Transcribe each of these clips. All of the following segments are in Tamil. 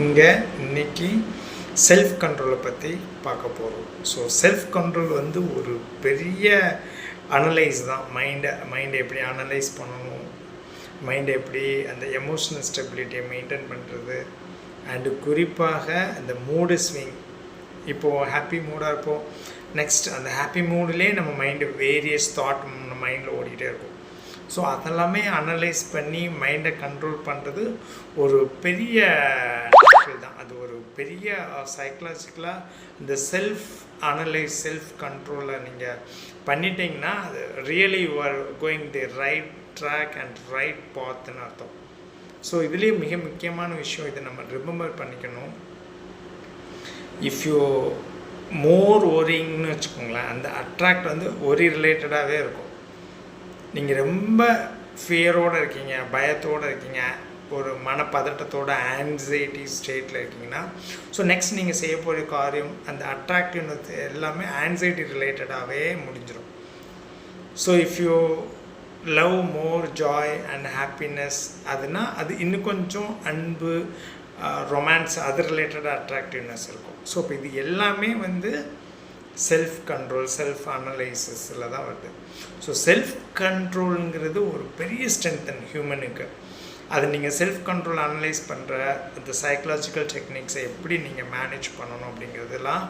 இங்கே இன்றைக்கி செல்ஃப் கண்ட்ரோலை பற்றி பார்க்க போகிறோம். ஸோ செல்ஃப் கண்ட்ரோல் வந்து ஒரு பெரிய அனலைஸ் தான். மைண்டை எப்படி அனலைஸ் பண்ணணும், மைண்டை எப்படி அந்த எமோஷனல் ஸ்டெபிலிட்டியை மெயின்டைன் பண்ணுறது, அண்டு குறிப்பாக அந்த மூடு ஸ்விங். இப்போது ஹாப்பி மூடாக இருப்போம், நெக்ஸ்ட் அந்த ஹாப்பி மூடுலேயே நம்ம மைண்டு வேரியஸ் தாட் நம்ம மைண்டில் ஓடிக்கிட்டே இருக்கும். ஸோ அதெல்லாமே அனலைஸ் பண்ணி மைண்டை கண்ட்ரோல் பண்ணுறது ஒரு பெரிய தான். அது ஒரு பெரிய சைக்கலாஜிக்கலாக இந்த செல்ஃப் அனலைஸ் செல்ஃப் கண்ட்ரோலை நீங்கள் பண்ணிட்டீங்கன்னா அது really you are going the right track and right பாத்ன்னு அர்த்தம். ஸோ இதுலேயே மிக முக்கியமான விஷயம் இதை நம்ம ரிமெம்பர் பண்ணிக்கணும். இஃப் யூ மோர் ஒரிங்னு வச்சுக்கோங்களேன், அந்த அட்ராக்ட் வந்து ஒரி ரிலேட்டடாகவே இருக்கும். நீங்கள் ரொம்ப ஃபியரோடு இருக்கீங்க, பயத்தோடு இருக்கீங்க, ஒரு மனப்பதட்டத்தோட ஆன்சைட்டி ஸ்டேட்டில் இருக்கீங்கன்னா, ஸோ நெக்ஸ்ட் நீங்கள் செய்ய போகிற காரியம் அந்த அட்ராக்டிவ்னஸ் எல்லாமே ஆன்சைட்டி ரிலேட்டடாகவே முடிஞ்சிடும். So if you love more joy and happiness அதுனா அது இன்னும் கொஞ்சம் அன்பு, ரொமான்ஸ் அது ரிலேட்டடாக அட்ராக்டிவ்னஸ் இருக்கும். ஸோ இப்போ இது எல்லாமே வந்து செல்ஃப் கண்ட்ரோல் செல்ஃப் அனலைசிஸில் தான் வருது. ஸோ செல்ஃப் கண்ட்ரோலுங்கிறது ஒரு பெரிய ஸ்ட்ரென்த்தன் ஹியூமனுக்கு. அது நீங்கள் செல்ஃப் கண்ட்ரோல் அனலைஸ் பண்ணுற அந்த சைக்கலாஜிக்கல் டெக்னிக்ஸை எப்படி நீங்கள் மேனேஜ் பண்ணணும் அப்படிங்கிறதுலாம்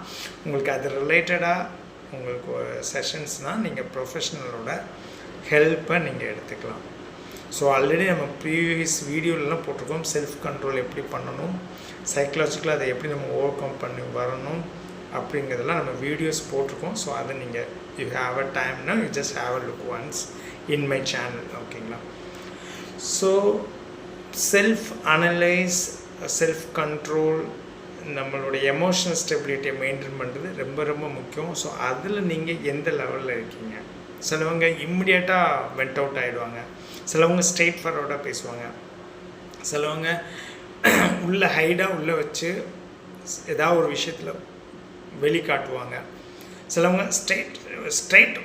உங்களுக்கு அது ரிலேட்டடாக உங்களுக்கு ஒரு செஷன்ஸ்னால் நீங்கள் ப்ரொஃபஷ்னலோட ஹெல்ப்பை நீங்கள் எடுத்துக்கலாம். ஸோ ஆல்ரெடி நம்ம ப்ரீவியஸ் வீடியோலலாம் போட்டிருக்கோம் செல்ஃப் கண்ட்ரோல் எப்படி பண்ணணும், சைக்கலாஜிக்கலாக அதை எப்படி நம்ம ஓவர் கம் பண்ணி வரணும் அப்படிங்கிறதெல்லாம் நம்ம வீடியோஸ் போட்டிருக்கோம். ஸோ அதை நீங்கள் யூ ஹாவ் அ டைம்னா you just have a look once in my channel, ஓகேங்களா. So self analyse self control நம்மளுடைய எமோஷனல் ஸ்டெபிலிட்டியை மெயின்டைன் பண்ணுறது ரொம்ப ரொம்ப முக்கியம். ஸோ அதில் நீங்கள் எந்த லெவலில் இருக்கீங்க. சிலவங்க இம்மிடியேட்டாக வெண்ட் அவுட் ஆகிடுவாங்க, சிலவங்க ஸ்ட்ரெயிட் ஃபார்வர்டாக பேசுவாங்க, சிலவங்க உள்ள ஹைடாக உள்ளே வச்சு ஏதாவது ஒரு விஷயத்தில் வெளிக்காட்டுவாங்க, சிலவங்க ஸ்ட்ரெயிட்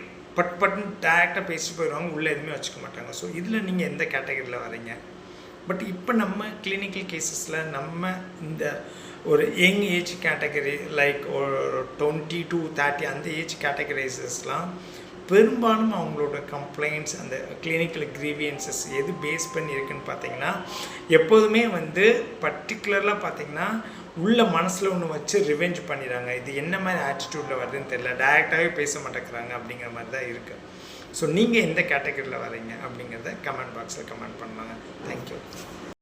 பட்னு டேரெக்டாக பேசிட்டு போயிடுவாங்க, உள்ளே எதுவுமே வச்சுக்க மாட்டாங்க. ஸோ இதில் நீங்கள் எந்த கேட்டகரியில் வரீங்க. பட் இப்போ நம்ம கிளினிக்கல் கேசஸில் நம்ம இந்த ஒரு யங் ஏஜ் கேட்டகரி லைக் ஒரு 20 to 30 அந்த ஏஜ் கேட்டகரைசஸ்லாம் பெரும்பாலும் அவங்களோட கம்ப்ளைண்ட்ஸ் அந்த கிளினிக்கல் க்ரீவியன்சஸ் எது பேஸ் பண்ணி இருக்குன்னு பார்த்தீங்கன்னா, எப்போதுமே வந்து பர்டிகுலராக பார்த்தீங்கன்னா உள்ள மனசில் ஒன்று வச்சு ரிவெஞ்ச் பண்ணிடுறாங்க. இது என்ன மாதிரி ஆட்டிடியூடில் வருதுன்னு தெரியல, டைரெக்டாகவே பேச மாட்டேங்கிறாங்க அப்படிங்கிற மாதிரி தான் இருக்குது. ஸோ நீங்கள் எந்த கேட்டகரியில் வரீங்க அப்படிங்கிறத கமெண்ட் பாக்ஸில் கமெண்ட் பண்ணலாங்க. தேங்க்யூ.